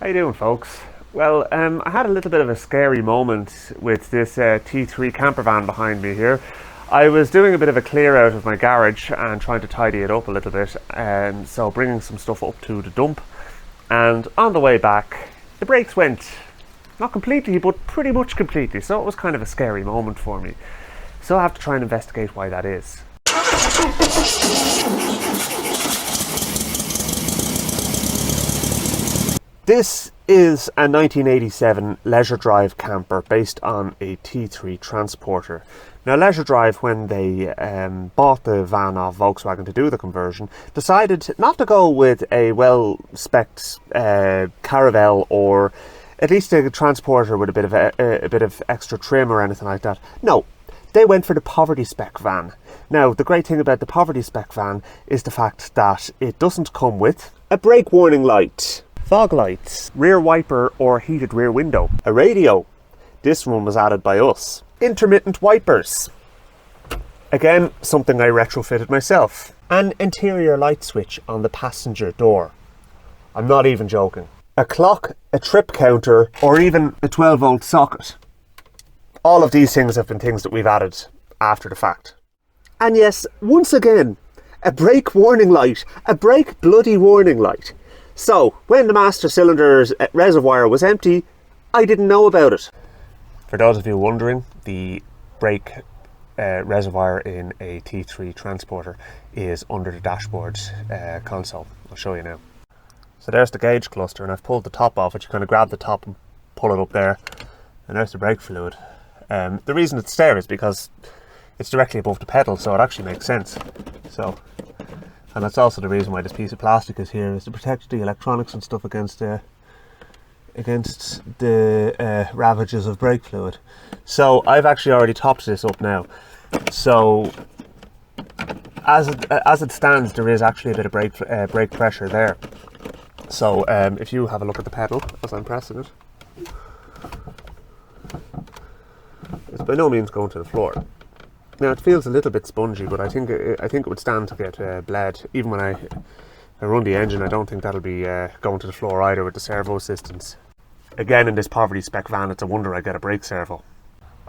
How you doing, folks? Well, I had a little bit of a scary moment with this T3 camper van behind me here. I was doing a bit of a clear out of my garage and trying to tidy it up a little bit, so bringing some stuff up to the dump, and on the way back the brakes went, not completely but pretty much completely, so it was kind of a scary moment for me. So I have to try and investigate why that is. This is a 1987 Leisure Drive camper based on a T3 transporter. Now, Leisure Drive, when they bought the van off Volkswagen to do the conversion, decided not to go with a well-spec'd Caravelle or at least a transporter with a bit of extra trim or anything like that. No, they went for the poverty spec van. Now, the great thing about the poverty spec van is the fact that it doesn't come with a brake warning light, fog lights, rear wiper or heated rear window, a radio. This one was added by us. Intermittent wipers. Again, something I retrofitted myself. An interior light switch on the passenger door. I'm not even joking. A clock, a trip counter, or even a 12-volt socket. All of these things have been things that we've added after the fact. And yes, once again, a brake warning light. A brake bloody warning light. So, when the master cylinder's reservoir was empty, I didn't know about it. For those of you wondering, the brake reservoir in a T3 transporter is under the dashboard console. I'll show you now. So there's the gauge cluster, and I've pulled the top off it. You kind of grab the top and pull it up there, and there's the brake fluid. The reason it's there is because it's directly above the pedal, so it actually makes sense. And that's also the reason why this piece of plastic is here, is to protect the electronics and stuff against the ravages of brake fluid. So I've actually already topped this up now. So as it stands, there is actually a bit of brake pressure there. So if you have a look at the pedal as I'm pressing it, it's by no means going to the floor. Now, it feels a little bit spongy, but I think it would stand to get bled. Even when I run the engine, I don't think that'll be going to the floor either with the servo systems. Again, in this poverty spec van, it's a wonder I get a brake servo.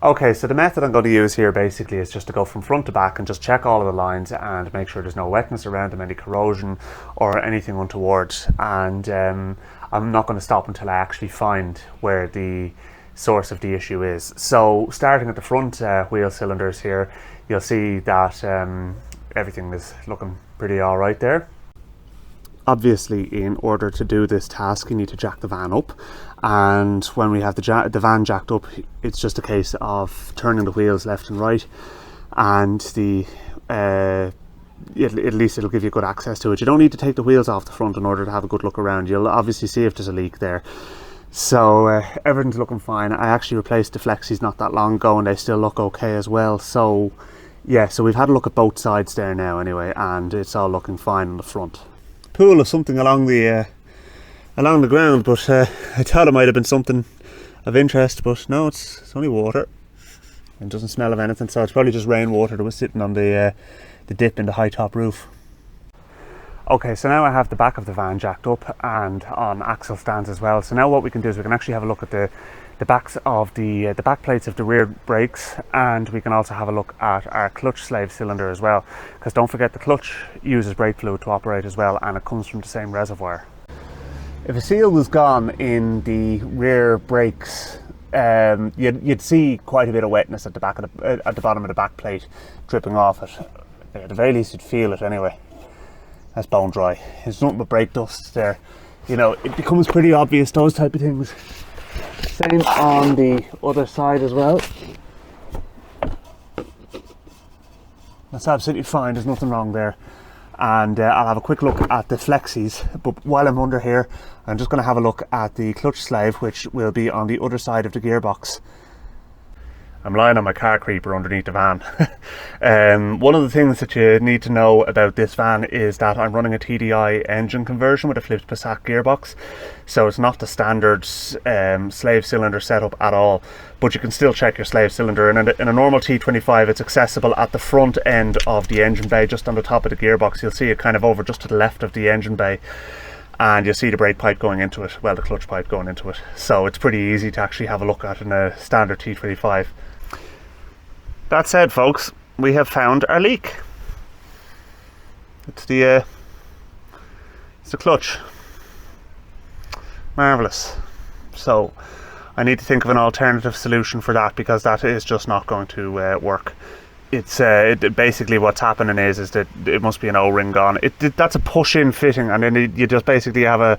Okay, so the method I'm going to use here basically is just to go from front to back and just check all of the lines and make sure there's no wetness around them, any corrosion or anything untoward. And I'm not going to stop until I actually find where the source of the issue is. So starting at the front wheel cylinders here, you'll see that everything is looking pretty all right there. Obviously, in order to do this task, you need to jack the van up, and when we have the van jacked up, it's just a case of turning the wheels left and right, and at least it'll give you good access to it. You don't need to take the wheels off the front in order to have a good look around. You'll obviously see if there's a leak there. So everything's looking fine. I actually replaced the flexis not that long ago and they still look okay as well. So yeah, so we've had a look at both sides there now anyway, and it's all looking fine on the front. Pool of something along the ground, but I thought it might have been something of interest, but no, it's only water and doesn't smell of anything, so it's probably just rainwater that was sitting on the dip in the high top roof. Okay, so now I have the back of the van jacked up and on axle stands as well. So now what we can do is we can actually have a look at the backs of the back plates of the rear brakes, and we can also have a look at our clutch slave cylinder as well, because don't forget the clutch uses brake fluid to operate as well, and it comes from the same reservoir. If a seal was gone in the rear brakes, you'd see quite a bit of wetness at the bottom of the back plate dripping off it. At the very least you'd feel it anyway. That's bone dry. It's nothing but brake dust there. You know, it becomes pretty obvious, those type of things. Same on the other side as well. That's absolutely fine, there's nothing wrong there. And I'll have a quick look at the flexis, but while I'm under here, I'm just going to have a look at the clutch slave, which will be on the other side of the gearbox. I'm lying on my car creeper underneath the van. One of the things that you need to know about this van is that I'm running a TDI engine conversion with a flipped Passat gearbox, so it's not the standard slave cylinder setup at all, but you can still check your slave cylinder, and in a normal T25 it's accessible at the front end of the engine bay, just on the top of the gearbox. You'll see it kind of over just to the left of the engine bay, and you'll see the brake pipe going into it, well, the clutch pipe going into it. So it's pretty easy to actually have a look at in a standard T25. That said, folks, we have found our leak. It's the clutch. Marvellous. So I need to think of an alternative solution for that, because that is just not going to work. It's basically what's happening is that it must be an O-ring gone. That's a push-in fitting, and then you just basically have a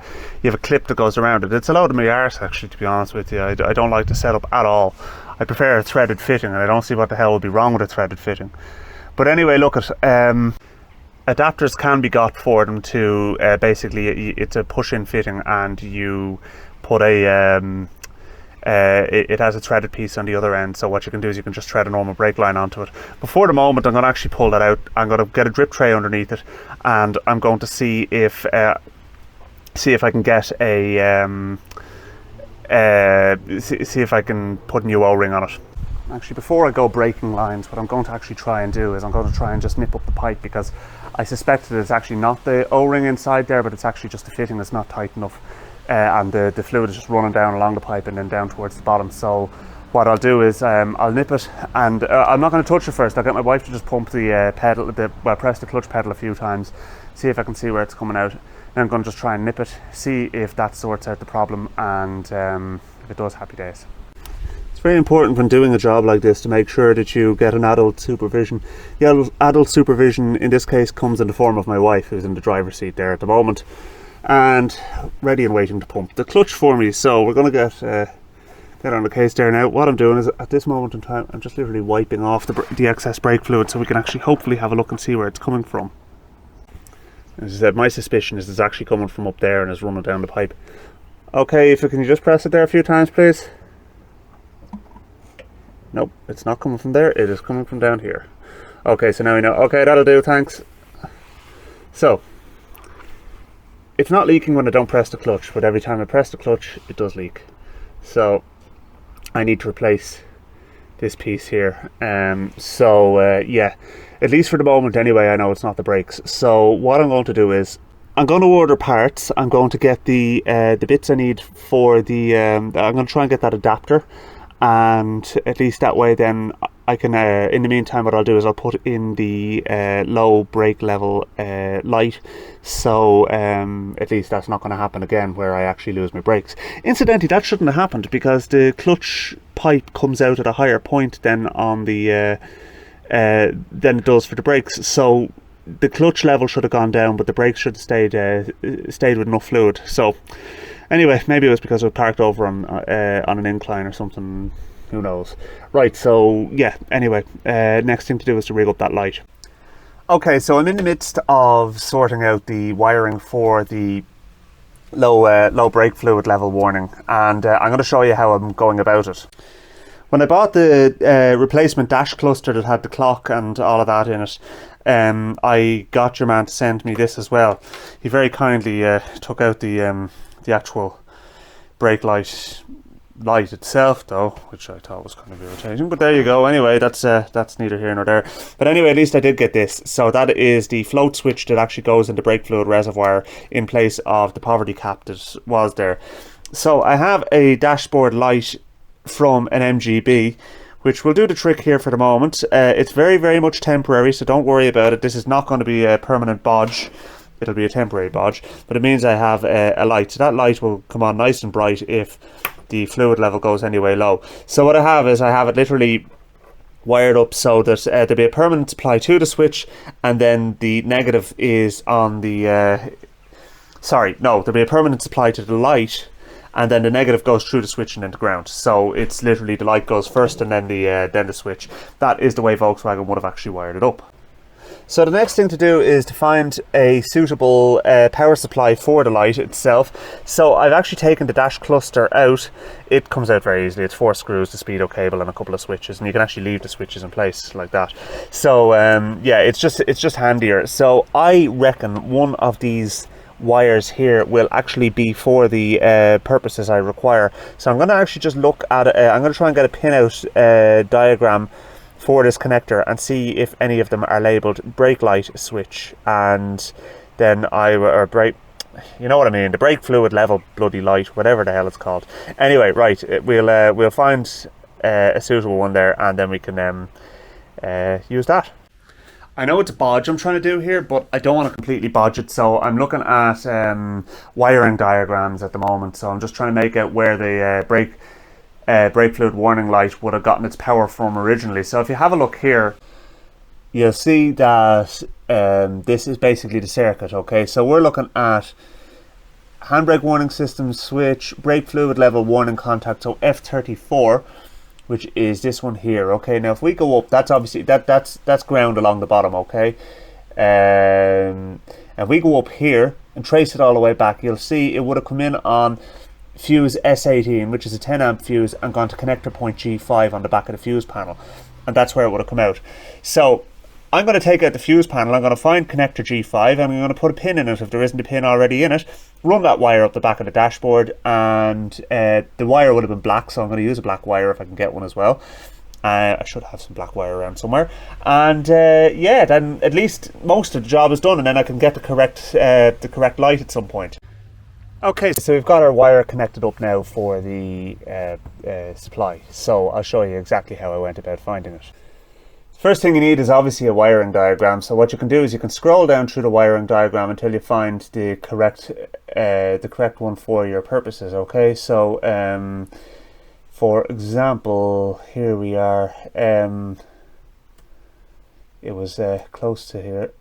clip that goes around it. It's a load of my arse, actually, to be honest with you. I don't like the setup at all. I prefer a threaded fitting, and I don't see what the hell would be wrong with a threaded fitting. But anyway, look at adapters can be got for them to basically it's a push-in fitting, and you put it has a threaded piece on the other end. So what you can do is you can just thread a normal brake line onto it. But for the moment, I'm going to actually pull that out. I'm going to get a drip tray underneath it, and I'm going to see if I can get a see if I can put a new O-ring on it. Actually, before I go breaking lines, what I'm going to actually try and do is I'm going to try and just nip up the pipe, because I suspect that it's actually not the O-ring inside there, but it's actually just the fitting that's not tight enough. And the fluid is just running down along the pipe and then down towards the bottom. So what I'll do is I'll nip it, and I'm not going to touch it first. I'll get my wife to just pump the pedal, press the clutch pedal a few times, see if I can see where it's coming out. Then I'm going to just try and nip it, see if that sorts out the problem, and if it does, happy days. It's very important when doing a job like this to make sure that you get an adult supervision. The adult supervision in this case comes in the form of my wife, who's in the driver's seat there at the moment, and ready and waiting to pump the clutch for me. So we're going to get on the case there now. What I'm doing is, at this moment in time, I'm just literally wiping off the excess brake fluid, so we can actually hopefully have a look and see where it's coming from. As I said, my suspicion is it's actually coming from up there and is running down the pipe. Okay, can you just press it there a few times, please? Nope, it's not coming from there, it is coming from down here. Okay, so now we know. Okay, that'll do, thanks. So it's not leaking when I don't press the clutch, but every time I press the clutch, it does leak. So I need to replace this piece here. Yeah, at least for the moment anyway, I know it's not the brakes. So what I'm going to do is, I'm going to order parts. I'm going to get the bits I need for the, I'm going to try and get that adapter, and at least that way then I can, in the meantime, what I'll do is I'll put in the low brake level light, so at least that's not going to happen again where I actually lose my brakes. Incidentally, that shouldn't have happened, because the clutch pipe comes out at a higher point than on the than it does for the brakes, so the clutch level should have gone down, but the brakes should have stayed with enough fluid. So anyway, maybe it was because I was parked over on an incline or something. Who knows? Right, so yeah, anyway, next thing to do is to rig up that light. Okay, so I'm in the midst of sorting out the wiring for the low brake fluid level warning, and I'm going to show you how I'm going about it. When I bought the replacement dash cluster that had the clock and all of that in it, I got your man to send me this as well. He very kindly took out the actual brake light itself, though, which I thought was kind of irritating, but there you go. Anyway, that's neither here nor there. But anyway, at least I did get this. So that is the float switch that actually goes in the brake fluid reservoir in place of the poverty cap that was there. So I have a dashboard light from an MGB, which will do the trick here for the moment. It's very, very much temporary, so don't worry about it. This is not going to be a permanent bodge. It'll be a temporary bodge, but it means I have a light. So that light will come on nice and bright if the fluid level goes anyway low. So what I have is, I have it literally wired up so that there'll be a permanent supply to the switch, and then the negative is on the there'll be a permanent supply to the light, and then the negative goes through the switch and into ground. So it's literally the light goes first and then the switch. That is the way Volkswagen would have actually wired it up. So the next thing to do is to find a suitable power supply for the light itself. So I've actually taken the dash cluster out. It comes out very easily. It's 4 screws, the speedo cable, and a couple of switches, and you can actually leave the switches in place like that. So yeah, it's just handier. So I reckon one of these wires here will actually be for the purposes I require. So I'm going to actually just look at it. I'm going to try and get a pinout diagram for this connector and see if any of them are labeled brake light switch, and then you know what I mean, the brake fluid level bloody light, whatever the hell it's called. Anyway, right, we'll find a suitable one there, and then we can use that. I know it's a bodge I'm trying to do here, but I don't want to completely bodge it, so I'm looking at wiring diagrams at the moment. So I'm just trying to make out where the brake fluid warning light would have gotten its power from originally. So if you have a look here, you'll see that this is basically the circuit. Okay, so we're looking at handbrake warning system switch, brake fluid level warning contact, so F34, which is this one here. Okay, now if we go up, that's obviously that's ground along the bottom. Okay, and we go up here and trace it all the way back, you'll see it would have come in on fuse S18, which is a 10 amp fuse, and gone to connector point G5 on the back of the fuse panel, and that's where it would have come out. So I'm going to take out the fuse panel, I'm going to find connector G5, and I'm going to put a pin in it if there isn't a pin already in it, run that wire up the back of the dashboard, and the wire would have been black, so I'm going to use a black wire if I can get one as well. I should have some black wire around somewhere, and yeah, then at least most of the job is done, and then I can get the correct light at some point. Okay, so we've got our wire connected up now for the supply, so I'll show you exactly how I went about finding it. First thing you need is obviously a wiring diagram. So what you can do is you can scroll down through the wiring diagram until you find the correct one for your purposes. Okay, so for example, here we are. It was close to here.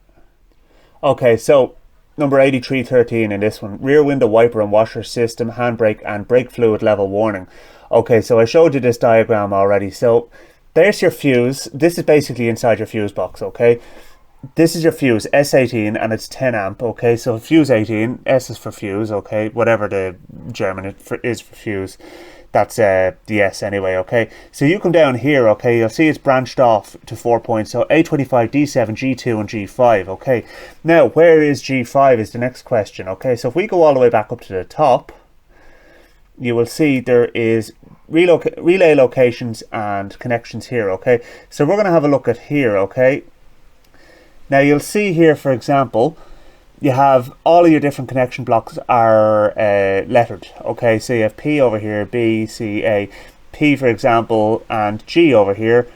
Okay, so number 8313 in this one, rear window wiper and washer system, handbrake and brake fluid level warning. Okay, so I showed you this diagram already. So there's your fuse. This is basically inside your fuse box. Okay, this is your fuse S18, and it's 10 amp. Okay, so fuse 18, S is for fuse. Okay, whatever the German is for fuse, that's the S anyway. Okay, so you come down here. Okay, you'll see it's branched off to 4 points, so A25, D7, G2 and G5. Okay, now where is G5 is the next question. Okay, so if we go all the way back up to the top, you will see there is relay locations and connections here. Okay, so we're going to have a look at here. Okay, now you'll see here, for example, you have all of your different connection blocks are lettered. Okay, so you have P over here, B, C, A. P, for example, and G over here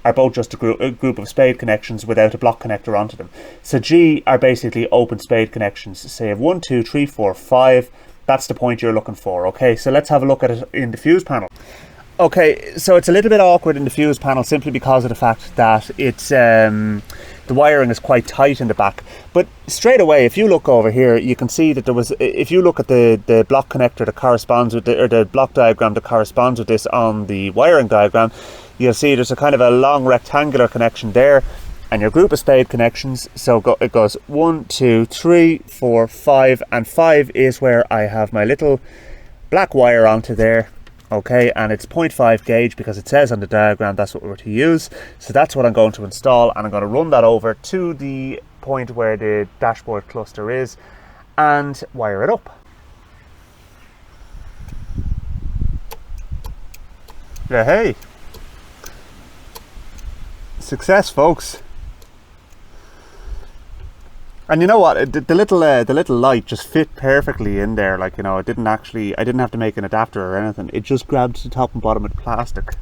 are both just a group of spade connections without a block connector onto them. So G are basically open spade connections. So you have 1, 2, 3, 4, 5. That's the point you're looking for. Okay, so let's have a look at it in the fuse panel. Okay, so it's a little bit awkward in the fuse panel simply because of the fact that it's the wiring is quite tight in the back. But straight away, if you look over here, you can see that there was, if you look at the block connector that corresponds with the block diagram that corresponds with this on the wiring diagram, you'll see there's a kind of a long rectangular connection there, and your group of spade connections. So it goes 1, 2, 3, 4, 5, and 5 is where I have my little black wire onto there. Okay, and it's 0.5 gauge because it says on the diagram that's what we're to use. So that's what I'm going to install, and I'm going to run that over to the point where the dashboard cluster is and wire it up. Yeah, hey, success, folks. And you know what, the little light just fit perfectly in there. Like, you know, I didn't have to make an adapter or anything. It just grabbed the top and bottom of the plastic.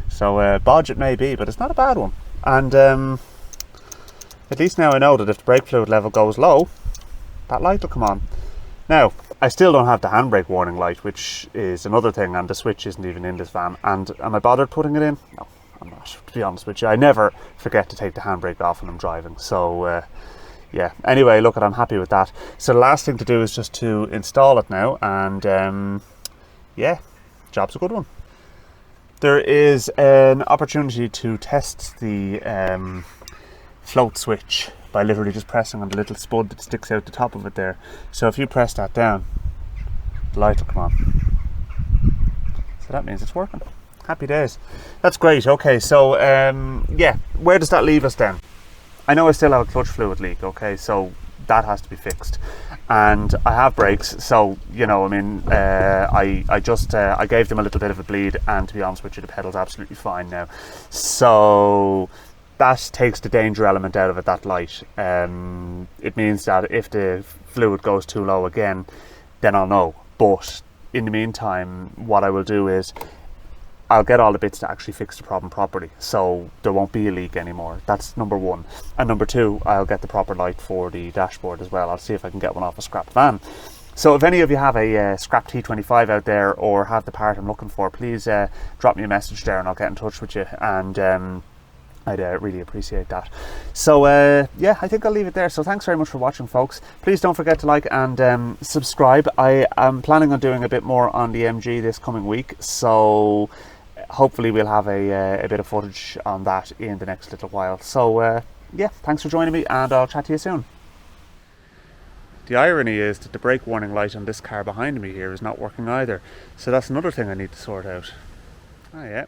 So bodge it may be, but it's not a bad one. And at least now I know that if the brake fluid level goes low, that light will come on. Now, I still don't have the handbrake warning light, which is another thing, and the switch isn't even in this van. And am I bothered putting it in? No, I'm not, to be honest with you. I never forget to take the handbrake off when I'm driving. So yeah, anyway, look, I'm happy with that. So the last thing to do is just to install it now, and yeah, job's a good one. There is an opportunity to test the float switch by literally just pressing on the little spud that sticks out the top of it there. So if you press that down, the light will come on. So that means it's working. Happy days. That's great. Okay, so yeah, where does that leave us then? I know I still have a clutch fluid leak, okay, so that has to be fixed. And I have brakes, so, you know, I mean, I gave them a little bit of a bleed, and to be honest with you, the pedal's absolutely fine now. So that takes the danger element out of it, that light. It means that if the fluid goes too low again, then I'll know. But in the meantime, what I will do is I'll get all the bits to actually fix the problem properly, so there won't be a leak anymore. That's number one. And number two, I'll get the proper light for the dashboard as well. I'll see if I can get one off a scrap van. So if any of you have a scrap T25 out there, or have the part I'm looking for, please drop me a message there and I'll get in touch with you, and I'd really appreciate that. So yeah, I think I'll leave it there. So thanks very much for watching, folks. Please don't forget to like and subscribe. I am planning on doing a bit more on the MG this coming week, so hopefully we'll have a bit of footage on that in the next little while. So yeah, thanks for joining me, and I'll chat to you soon. The irony is that the brake warning light on this car behind me here is not working either, so that's another thing I need to sort out. Oh yeah.